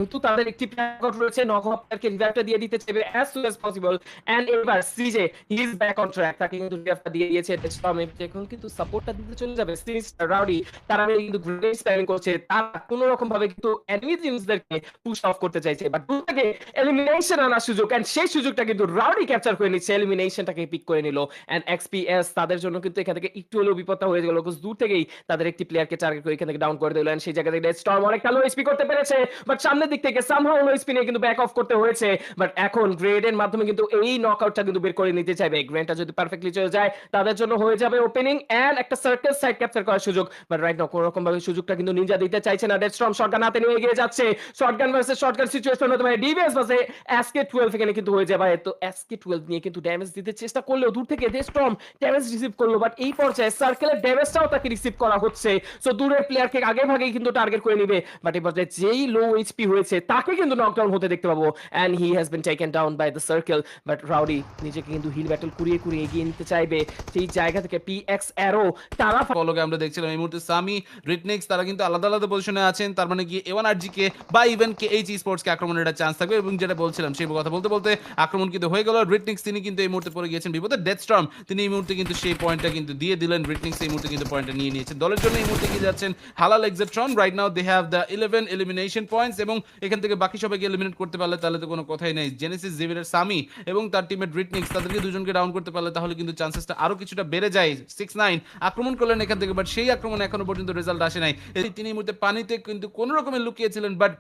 কিন্তু তাদের একটি প্ল্যান রয়েছে নকআউট প্লেয়ারকে রিভাইভটা দিয়ে দিতে চাইবে as soon as possible and এবার সিজে he is back on track তাকে কিন্তু রিভাইভটা দিয়ে দিয়েছে স্টর্ম এখন কিন্তু সাপোর্টটা দিতে চলে যাবে সিরিজ রাউডি তারা কিন্তু গ্রেনেড স্প্যামিং করছে তারা কোনো রকম ভাবে কিন্তু এনিমি টিমসদেরকে পুশ অফ করতে চাইছে বাট দূর থেকে এলিমিনেশন আনার সুযোগ এন্ড সেই সুযোগটা কিন্তু রাউডি ক্যাপচার করে নিচ্ছে এলিমিনেশনটাকে পিক করে নিল এন্ড এক্সপিএস তাদের জন্য কিন্তু এখান থেকে একটু হলেও বিপদটা হয়ে গেল বিকজ দূর থেকেই তাদের একটি প্লেয়ারকে টার্গেট করে এখান থেকে ডাউন করে দিল এন্ড সেই জায়গা থেকে স্টর্ম অনেকটা লো এসপি করতে পেরেছে বাট সামনের দিক থেকে সামহাউ লো এসপি নিয়ে কিন্তু ব্যাক অফ করতে হয়েছে বাট এখন গ্রেডের মাধ্যমে কিন্তু এই নকআউটটা কিন্তু বের করে নিতে চাইবে গ্রেনটা যদি পারফেক্টলি চলে যায় তাদের জন্য হয়ে যাবে ওপেনিং এন্ড একটা সার্কেল সাইড ক্যাপচার করার সুযোগ বাট রাইট নাও কোনো রকম ভাবে সুযোগটা কিন্তু নিনজা দিতে চাইছে না ডেড স্টর্ম শটগান হাতে নিয়ে এগিয়ে যাচ্ছে শটগান ভার্সেস শটগান সিচুয়েশন হতে পারে ডিভিএস ভার্সে এসকে 12 এখানে কিন্তু হয়ে যাবে তো এসকে 12 নিয়ে কিন্তু ড্যামেজ দিতে চেষ্টা করলেও দূর থেকে ডেড স্টর্ম ড্যামেজ রিসিভ করলো বাট এই পর্যায়ে সার্কেলের ড্যামেজটাও তাকে রিসিভ করা হচ্ছে সো দূরের প্লেয়ারকে আগে ভাগেই কিন্তু টার্গেট করে নিবে বাট এই পর্যায়ে যেই লো এইচপি হয়েছে তাকে কিন্তু নকডাউন হতে দেখতে পাবো and he has been taken down by the circle but rowdy নিজেকে কিন্তু হিল ব্যাটল কুড়িয়ে কুড়িয়ে এগিয়ে নিতে চাইবে সেই জায়গা থেকে পিএক্স অ্যারো তারা ফলোকে আমরা দেখছিলাম এই মুহূর্তে সামি রিটনিক্স তারা কিন্তু আলাদা আলাদা পজিশনে আছেন তার মানে কি এওয়ান আরজি কে বা ইভেন কে এইচ স্পোর্টস কে আক্রমণের একটা চান্স থাকবে এবং যেটা বলছিলাম সেই কথা বলতে বলতে আক্রমণ কিন্তু হয়ে গেল রিটনিক্স তিনি কিন্তু এই মুহূর্তে পড়ে গিয়েছেন বিপদে ডেথ স্টর্ম তিনি এই মুহূর্তে কিন্তু সেই পয়েন্টটা কিন্তু দিয়ে দিলেন রিটনিক্স এই মুহূর্তে কিন্তু পয়েন্টটা নিয়ে নিয়েছেন দলের জন্য এই মুহূর্তে কি যাচ্ছেন হালাল এক্সেট্রন right now they have the 11 elimination points এবং এখান থেকে বাকি সবাইকে এলিমিনেট করতে পারলে তাহলে তো কোনো কথাই নেই জেনেসিস জেভিয়ার সামি এবং তার টিমের রিটনিক্স তাদেরকে দুজনকে ডাউন করতে পারলে তাহলে কিন্তু চান্সেসটা আরো কিছুটা বেড়ে যায় 6-9 আক্রমণ করলেন এখান থেকে বাট সেই আক্রমণে এখনো পর্যন্ত রেজাল্ট আসে নাই তিনি এই মুহূর্তে পানিতে কিন্তু কোনো রকমের লুকিয়েছিলেন বাট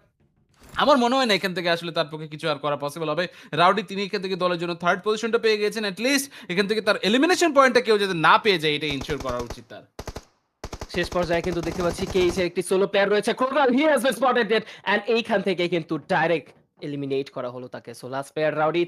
আমার মনে হয় না এখান থেকে আসলে তার পক্ষে কিছু আর করা পসিবল হবে রাউডি তিনি এখান থেকে দলের জন্য থার্ড পজিশনটা পেয়ে গেছেন লিস্ট এখান থেকে তার এলিমিনেশন পয়েন্টটা কেউ যাতে না পেয়ে যায় এটা ইনশিওর করা উচিত তার শেষ পর্যায়ে কিন্তু দেখতে পাচ্ছি কেইচ এর একটি সোলো প্লেয়ার রয়েছে ক্রোভাল he has been spotted and এইখান থেকে কিন্তু ডাইরেক্ট এলিমিনেট করা হলো তাকে সো লাস্ট প্লেয়ার রাউডি